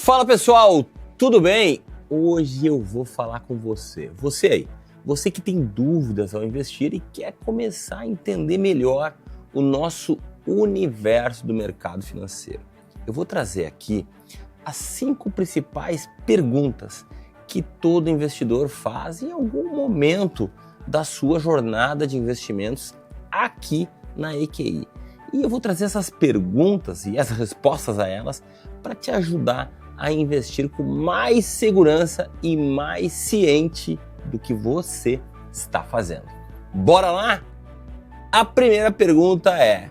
Fala pessoal, tudo bem? Hoje eu vou falar com você. Você aí, você que tem dúvidas ao investir e quer começar a entender melhor o nosso universo do mercado financeiro. Eu vou trazer aqui as 5 principais perguntas que todo investidor faz em algum momento da sua jornada de investimentos aqui na EQI. E eu vou trazer essas perguntas e as respostas a elas para te ajudar a investir com mais segurança e mais ciente do que você está fazendo. Bora lá? A primeira pergunta é: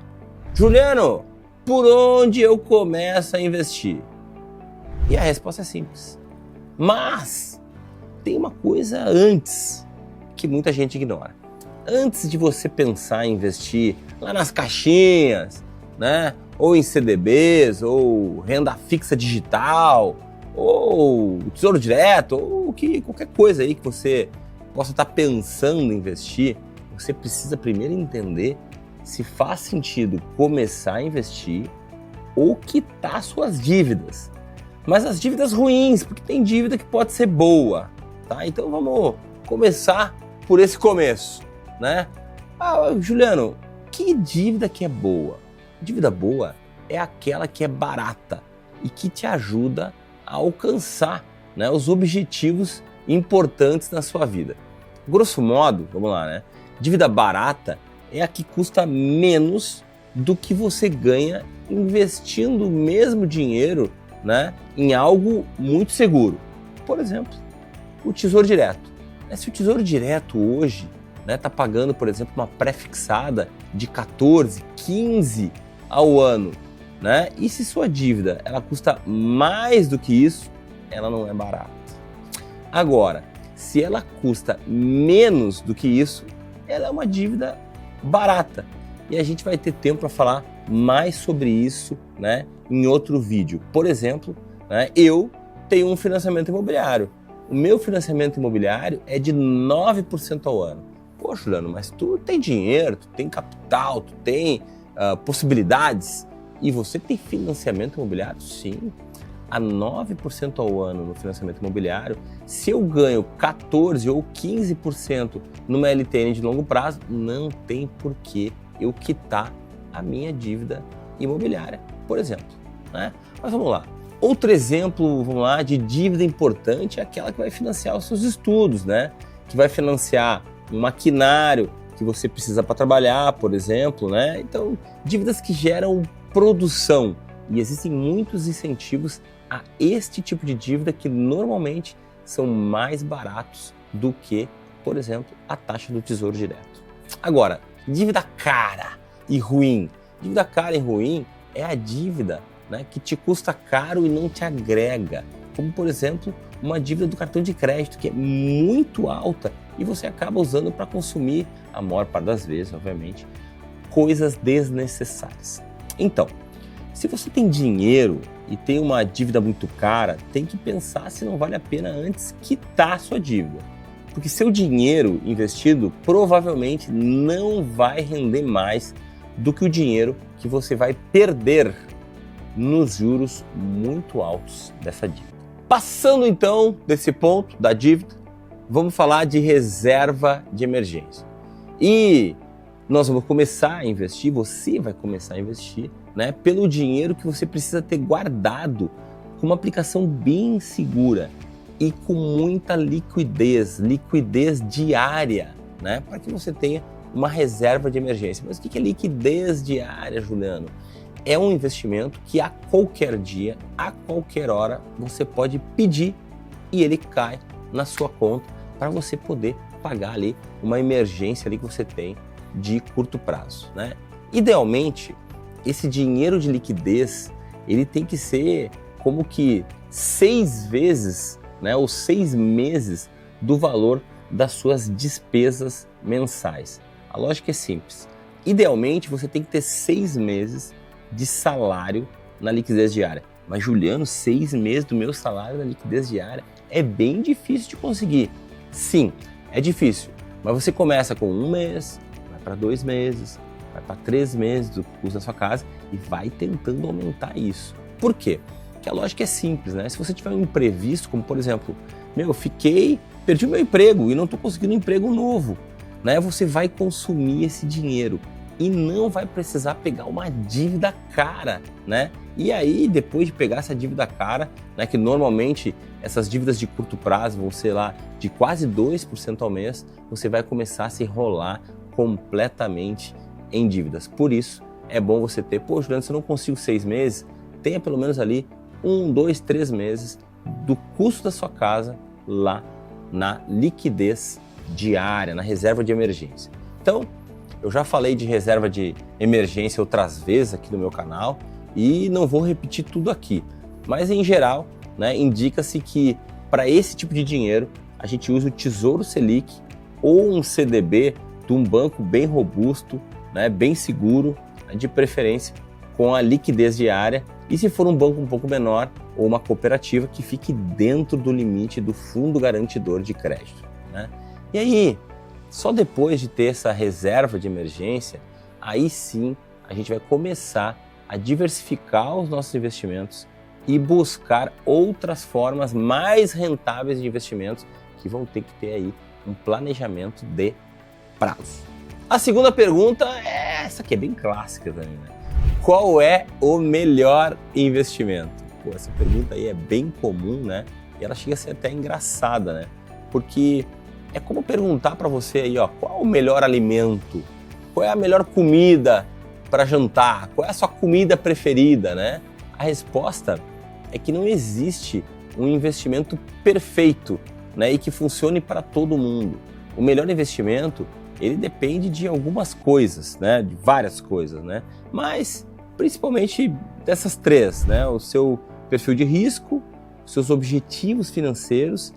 Juliano, por onde eu começo a investir? E a resposta é simples. Mas tem uma coisa antes que muita gente ignora. Antes de você pensar em investir lá nas caixinhas, né? Ou em CDBs, ou renda fixa digital, ou tesouro direto, ou qualquer coisa aí que você possa estar pensando em investir, você precisa primeiro entender se faz sentido começar a investir ou quitar suas dívidas. Mas as dívidas ruins, porque tem dívida que pode ser boa, tá? Então vamos começar por esse começo, né? Juliano, que dívida que é boa? Dívida boa é aquela que é barata e que te ajuda a alcançar, né, os objetivos importantes na sua vida. Grosso modo, vamos lá, né? Dívida barata é a que custa menos do que você ganha investindo o mesmo dinheiro, né, em algo muito seguro. Por exemplo, o Tesouro Direto. Se o Tesouro Direto hoje está pagando, por exemplo, uma pré-fixada de 14, 15 ao ano, né? E se sua dívida ela custa mais do que isso, ela não é barata. Agora, se ela custa menos do que isso, ela é uma dívida barata. E a gente vai ter tempo para falar mais sobre isso, né, em outro vídeo. Por exemplo, né, eu tenho um financiamento imobiliário. O meu financiamento imobiliário é de 9% ao ano. Pô, Juliano, mas tu tem dinheiro, tu tem capital, tu tem possibilidades e você tem financiamento imobiliário? Sim, a 9% ao ano no financiamento imobiliário. Se eu ganho 14% ou 15% numa LTN de longo prazo, não tem por que eu quitar a minha dívida imobiliária, por exemplo, né? Mas vamos lá. Outro exemplo, vamos lá, de dívida importante é aquela que vai financiar os seus estudos, né? Que vai financiar um maquinário que você precisa para trabalhar, por exemplo, né? Então, dívidas que geram produção. E existem muitos incentivos a este tipo de dívida que normalmente são mais baratos do que, por exemplo, a taxa do Tesouro Direto. Agora, dívida cara e ruim. Dívida cara e ruim é a dívida, né, que te custa caro e não te agrega. Como, por exemplo, uma dívida do cartão de crédito que é muito alta e você acaba usando para consumir, a maior parte das vezes, obviamente, coisas desnecessárias. Então, se você tem dinheiro e tem uma dívida muito cara, tem que pensar se não vale a pena antes quitar a sua dívida. Porque seu dinheiro investido provavelmente não vai render mais do que o dinheiro que você vai perder nos juros muito altos dessa dívida. Passando então desse ponto da dívida, vamos falar de reserva de emergência. E nós vamos começar a investir, você vai começar a investir, né, pelo dinheiro que você precisa ter guardado com uma aplicação bem segura e com muita liquidez diária, né, para que você tenha uma reserva de emergência. Mas o que é liquidez diária, Juliano? É um investimento que a qualquer dia, a qualquer hora, você pode pedir e ele cai na sua conta para você poder pagar ali uma emergência ali que você tem de curto prazo, né? Idealmente, esse dinheiro de liquidez, ele tem que ser como que 6 vezes, né, ou 6 meses do valor das suas despesas mensais. A lógica é simples. Idealmente, você tem que ter 6 meses de salário na liquidez diária. Mas, Juliano, 6 meses do meu salário na liquidez diária é bem difícil de conseguir. Sim, é difícil. Mas você começa com 1 mês, vai para 2 meses, vai para 3 meses do custo da sua casa e vai tentando aumentar isso. Por quê? que a lógica é simples, né? Se você tiver um imprevisto, como por exemplo, perdi o meu emprego e não estou conseguindo um emprego novo, né? Você vai consumir esse dinheiro e não vai precisar pegar uma dívida cara, né? E aí, depois de pegar essa dívida cara, né, que normalmente essas dívidas de curto prazo vão ser lá de quase 2% ao mês, você vai começar a se enrolar completamente em dívidas. Por isso, é bom você ter, Juliano, se eu não consigo 6 meses, tenha pelo menos ali 1, 2, 3 meses do custo da sua casa lá na liquidez diária, na reserva de emergência. Então, eu já falei de reserva de emergência outras vezes aqui no meu canal e não vou repetir tudo aqui, mas em geral, né, indica-se que para esse tipo de dinheiro a gente usa o Tesouro Selic ou um CDB de um banco bem robusto, né, bem seguro, né, de preferência com a liquidez diária, e se for um banco um pouco menor ou uma cooperativa que fique dentro do limite do fundo garantidor de crédito, né? E aí, só depois de ter essa reserva de emergência, aí sim a gente vai começar a diversificar os nossos investimentos e buscar outras formas mais rentáveis de investimentos que vão ter que ter aí um planejamento de prazo. A segunda pergunta é essa aqui, é bem clássica também, né? Qual é o melhor investimento? Essa pergunta aí é bem comum, né? E ela chega a ser até engraçada, né? Porque é como perguntar para você aí, qual é o melhor alimento? Qual é a melhor comida para jantar? Qual é a sua comida preferida, né? A resposta é que não existe um investimento perfeito, né, e que funcione para todo mundo. O melhor investimento, ele depende de algumas coisas, né, de várias coisas, né, mas principalmente dessas três, né, o seu perfil de risco, os seus objetivos financeiros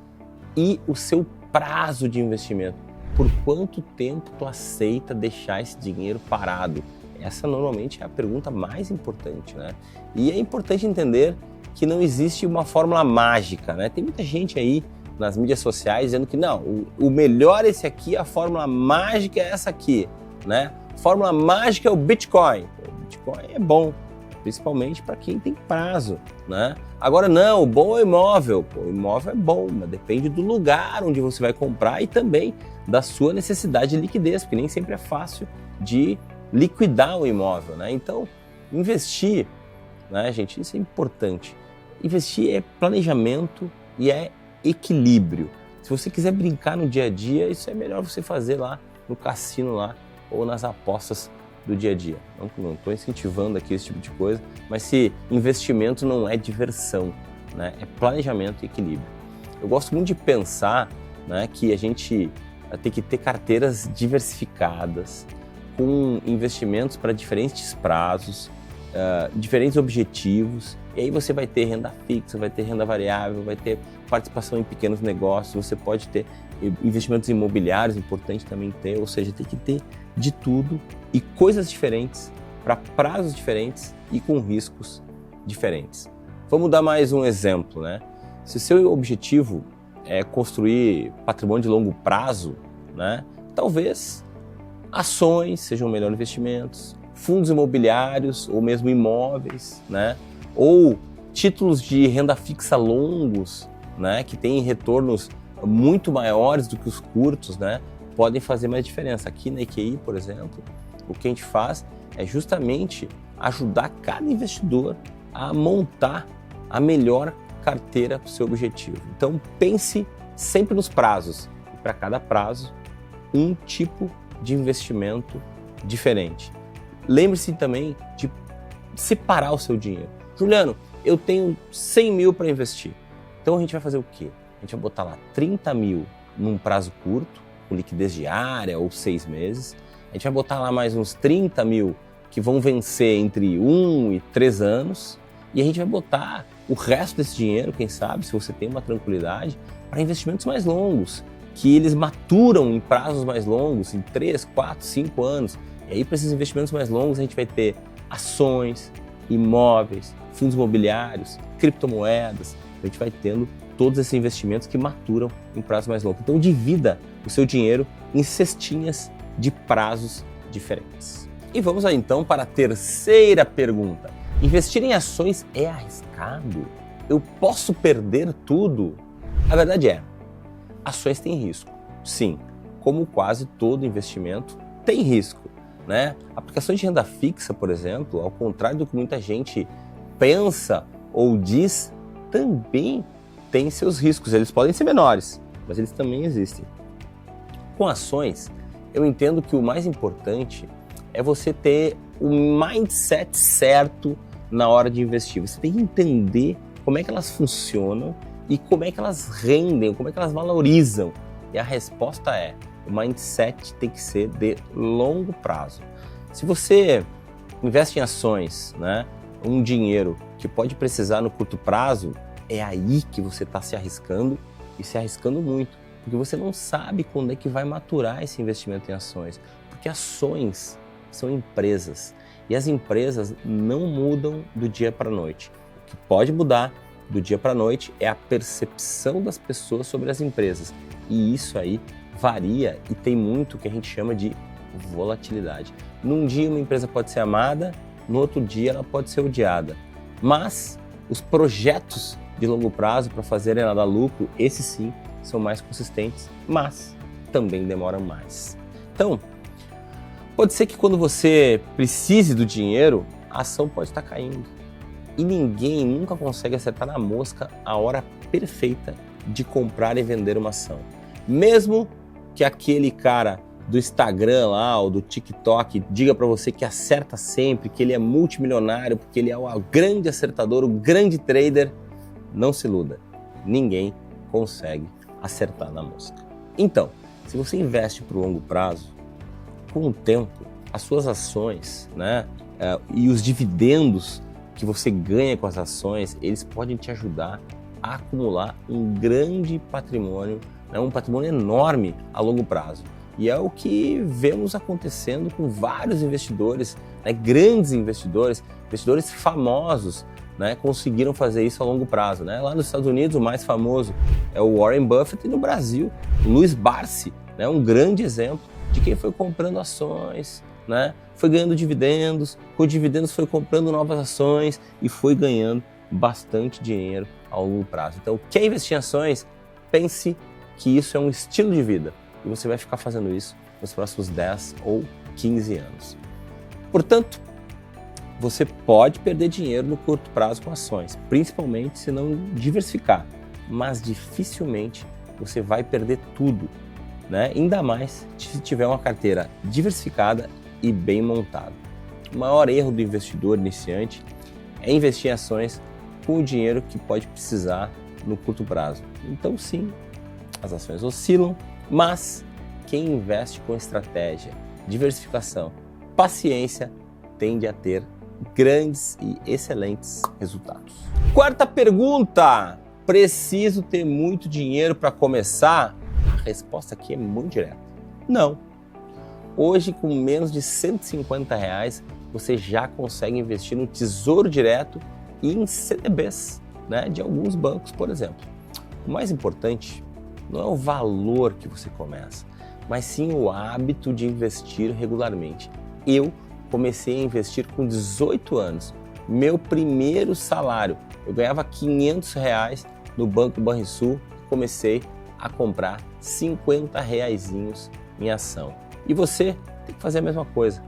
e o seu prazo de investimento. Por quanto tempo tu aceita deixar esse dinheiro parado? Essa normalmente é a pergunta mais importante, né? E é importante entender que não existe uma fórmula mágica, né? Tem muita gente aí nas mídias sociais dizendo que não, o melhor é esse aqui, a fórmula mágica é essa aqui, né? Fórmula mágica é o Bitcoin. O Bitcoin é bom, principalmente para quem tem prazo, né? Agora não, o bom é o imóvel. O imóvel é bom, mas depende do lugar onde você vai comprar e também da sua necessidade de liquidez, porque nem sempre é fácil de liquidar o imóvel, né? Então, investir, né, gente, isso é importante. Investir é planejamento e é equilíbrio. Se você quiser brincar no dia a dia, isso é melhor você fazer lá no cassino lá ou nas apostas do dia a dia. Não estou incentivando aqui esse tipo de coisa, mas se investimento não é diversão, né, é planejamento e equilíbrio. Eu gosto muito de pensar, né, que a gente tem que ter carteiras diversificadas, com investimentos para diferentes prazos, diferentes objetivos, e aí você vai ter renda fixa, vai ter renda variável, vai ter participação em pequenos negócios, você pode ter investimentos imobiliários, importante também ter, ou seja, tem que ter de tudo e coisas diferentes, para prazos diferentes e com riscos diferentes. Vamos dar mais um exemplo, né? Se o seu objetivo é construir patrimônio de longo prazo, né, talvez ações sejam melhores investimentos, fundos imobiliários ou mesmo imóveis, né? Ou títulos de renda fixa longos, né? Que têm retornos muito maiores do que os curtos, né? Podem fazer mais diferença. Aqui na EQI, por exemplo, o que a gente faz é justamente ajudar cada investidor a montar a melhor carteira para o seu objetivo. Então pense sempre nos prazos e para cada prazo um tipo de investimento diferente. Lembre-se também de separar o seu dinheiro. Juliano, eu tenho 100 mil para investir. Então a gente vai fazer o quê? A gente vai botar lá 30 mil num prazo curto, com liquidez diária ou 6 meses. A gente vai botar lá mais uns 30 mil que vão vencer entre 1 e 3 anos. E a gente vai botar o resto desse dinheiro, quem sabe, se você tem uma tranquilidade, para investimentos mais longos, que eles maturam em prazos mais longos, em 3, 4, 5 anos. E aí, para esses investimentos mais longos, a gente vai ter ações, imóveis, fundos imobiliários, criptomoedas. A gente vai tendo todos esses investimentos que maturam em prazos mais longos. Então, divida o seu dinheiro em cestinhas de prazos diferentes. E vamos aí, então, para a terceira pergunta. Investir em ações é arriscado? eu posso perder tudo? A verdade é, ações têm risco. Sim, como quase todo investimento tem risco, né? Aplicações de renda fixa, por exemplo, ao contrário do que muita gente pensa ou diz, também tem seus riscos. Eles podem ser menores, mas eles também existem. Com ações, eu entendo que o mais importante é você ter o mindset certo na hora de investir. Você tem que entender como é que elas funcionam e como é que elas rendem, como é que elas valorizam. E a resposta é, o mindset tem que ser de longo prazo. Se você investe em ações, né, um dinheiro que pode precisar no curto prazo, é aí que você está se arriscando e se arriscando muito, porque você não sabe quando é que vai maturar esse investimento em ações, porque ações são empresas e as empresas não mudam do dia para a noite. O que pode mudar do dia para a noite é a percepção das pessoas sobre as empresas e isso aí varia e tem muito que a gente chama de volatilidade. Num dia uma empresa pode ser amada, no outro dia ela pode ser odiada, mas os projetos de longo prazo para fazerem ela dar lucro, esses sim, são mais consistentes, mas também demoram mais. Então, pode ser que quando você precise do dinheiro, a ação pode estar caindo. E ninguém nunca consegue acertar na mosca a hora perfeita de comprar e vender uma ação. Mesmo que aquele cara do Instagram lá, ou do TikTok, diga para você que acerta sempre, que ele é multimilionário, porque ele é o grande acertador, o grande trader, não se iluda. Ninguém consegue acertar na mosca. Então, se você investe para o longo prazo, com o tempo, as suas ações, né, e os dividendos que você ganha com as ações, eles podem te ajudar a acumular um grande patrimônio, né, um patrimônio enorme a longo prazo. E é o que vemos acontecendo com vários investidores, né, grandes investidores, investidores famosos, né, conseguiram fazer isso a longo prazo. Né? Lá nos Estados Unidos, o mais famoso é o Warren Buffett, e no Brasil, o Luiz Barsi, né, um grande exemplo de quem foi comprando ações, né, foi ganhando dividendos, com dividendos foi comprando novas ações e foi ganhando bastante dinheiro a longo prazo. Então, quer investir em ações? Pense que isso é um estilo de vida e você vai ficar fazendo isso nos próximos 10 ou 15 anos. Portanto, você pode perder dinheiro no curto prazo com ações, principalmente se não diversificar, mas dificilmente você vai perder tudo, né? Ainda mais se tiver uma carteira diversificada e bem montada. O maior erro do investidor iniciante é investir em ações com o dinheiro que pode precisar no curto prazo. Então sim, as ações oscilam, mas quem investe com estratégia, diversificação, paciência, tende a ter grandes e excelentes resultados. Quarta pergunta: preciso ter muito dinheiro para começar? A resposta aqui é muito direta. Não. Hoje, com menos de R$150, você já consegue investir no Tesouro Direto e em CDBs, né, de alguns bancos, por exemplo. O mais importante não é o valor que você começa, mas sim o hábito de investir regularmente. Eu comecei a investir com 18 anos. Meu primeiro salário, eu ganhava R$500 no Banco Banrisul, comecei a comprar 50 reaisinhos em ação. E você tem que fazer a mesma coisa.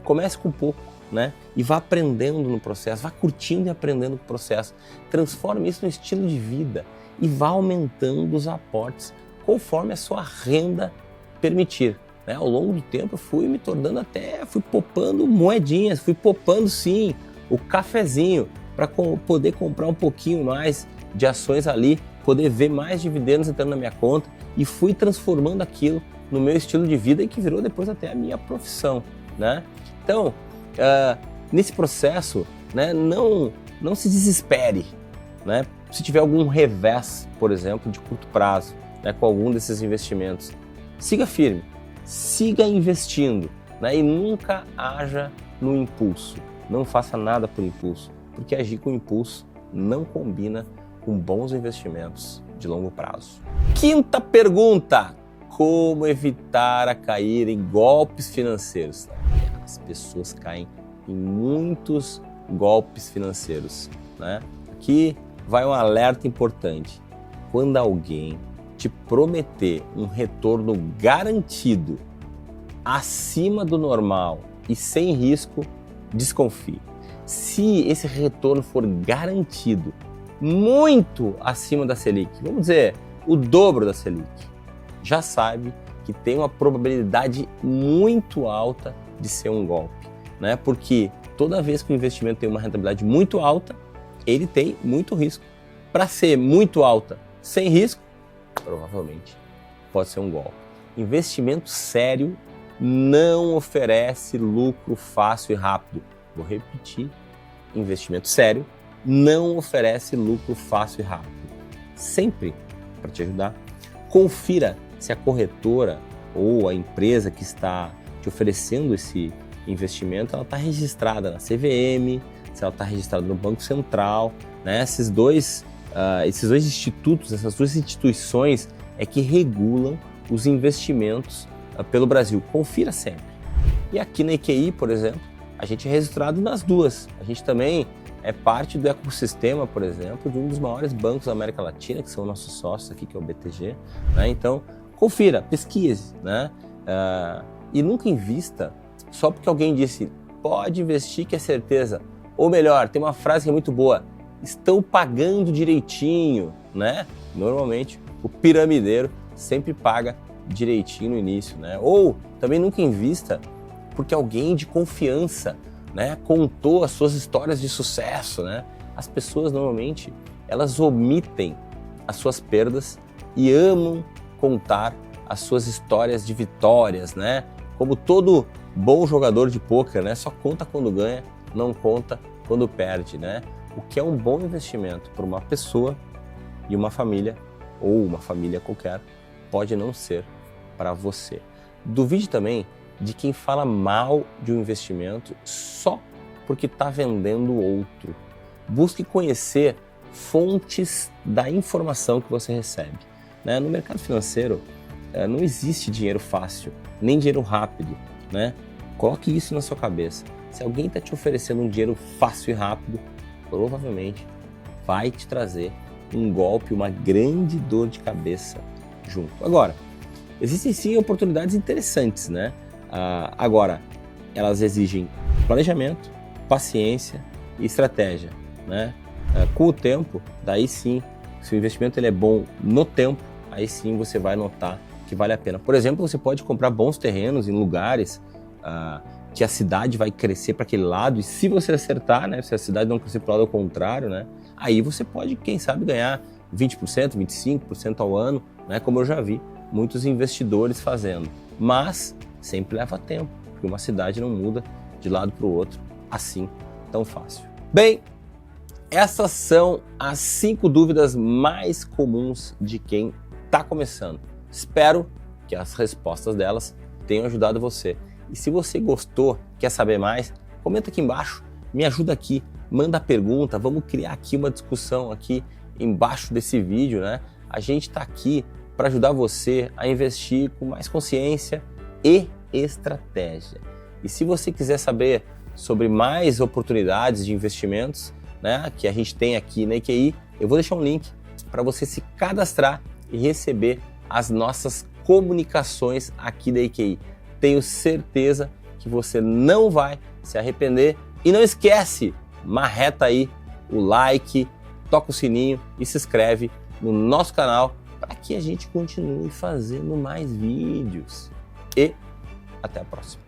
Comece com pouco, né? E vá aprendendo no processo, vá curtindo e aprendendo no processo. Transforme isso no estilo de vida e vá aumentando os aportes conforme a sua renda permitir. Né? Ao longo do tempo eu fui me tornando fui poupando moedinhas, fui poupando sim o cafezinho para poder comprar um pouquinho mais de ações ali, poder ver mais dividendos entrando na minha conta e fui transformando aquilo no meu estilo de vida e que virou depois até a minha profissão. Né? Então, nesse processo, né, não se desespere. Né? Se tiver algum revés, por exemplo, de curto prazo, né, com algum desses investimentos, siga firme, siga investindo, né, e nunca haja no impulso. Não faça nada por impulso, porque agir com impulso não combina com bons investimentos de longo prazo. Quinta pergunta: como evitar a cair em golpes financeiros? As pessoas caem em muitos golpes financeiros, né? Aqui vai um alerta importante. Quando alguém te prometer um retorno garantido acima do normal e sem risco, desconfie. Se esse retorno for garantido muito acima da Selic, vamos dizer, o dobro da Selic, já sabe que tem uma probabilidade muito alta de ser um golpe, né? Porque toda vez que o investimento tem uma rentabilidade muito alta, ele tem muito risco. Para ser muito alta sem risco, provavelmente pode ser um golpe. Investimento sério não oferece lucro fácil e rápido. Vou repetir, investimento sério não oferece lucro fácil e rápido. Sempre, para te ajudar, confira se a corretora ou a empresa que está te oferecendo esse investimento, ela está registrada na CVM, se ela está registrada no Banco Central, né? Esses dois institutos, essas duas instituições é que regulam os investimentos pelo Brasil. Confira sempre. E aqui na EQI, por exemplo, a gente é registrado nas duas. A gente também é parte do ecossistema, por exemplo, de um dos maiores bancos da América Latina, que são nossos sócios aqui, que é o BTG. Né? Então, confira, pesquise, né? E nunca invista só porque alguém disse, pode investir que é certeza. Ou melhor, tem uma frase que é muito boa, estão pagando direitinho, né? Normalmente, o piramideiro sempre paga direitinho no início, né? Ou também nunca invista porque alguém de confiança, né, contou as suas histórias de sucesso, né? As pessoas normalmente, elas omitem as suas perdas e amam contar as suas histórias de vitórias, né? Como todo bom jogador de pôquer, né? Só conta quando ganha, não conta quando perde, né? O que é um bom investimento para uma pessoa e uma família, ou uma família qualquer, pode não ser para você. Duvide também de quem fala mal de um investimento só porque está vendendo outro. Busque conhecer fontes da informação que você recebe. Né? No mercado financeiro não existe dinheiro fácil, nem dinheiro rápido. Né? Coloque isso na sua cabeça. Se alguém está te oferecendo um dinheiro fácil e rápido, provavelmente vai te trazer um golpe, uma grande dor de cabeça junto. Agora, existem sim oportunidades interessantes, né? Agora, elas exigem planejamento, paciência e estratégia, né? Com o tempo, daí sim, se o investimento ele é bom no tempo, aí sim você vai notar que vale a pena. Por exemplo, você pode comprar bons terrenos em lugares que a cidade vai crescer para aquele lado, e se você acertar, né, se a cidade não crescer para o lado ao contrário, né, aí você pode, quem sabe, ganhar 20%, 25% ao ano, né, como eu já vi muitos investidores fazendo. Mas sempre leva tempo, porque uma cidade não muda de lado para o outro assim tão fácil. Bem, essas são as 5 dúvidas mais comuns de quem está começando. Espero que as respostas delas tenham ajudado você. E se você gostou, quer saber mais, comenta aqui embaixo, me ajuda aqui, manda pergunta, vamos criar aqui uma discussão aqui embaixo desse vídeo, né? A gente está aqui para ajudar você a investir com mais consciência e estratégia. E se você quiser saber sobre mais oportunidades de investimentos, né, que a gente tem aqui na EQI, eu vou deixar um link para você se cadastrar e receber as nossas comunicações aqui da EQI. Tenho certeza que você não vai se arrepender. E não esquece, marreta aí o like, toca o sininho e se inscreve no nosso canal para que a gente continue fazendo mais vídeos. E até a próxima.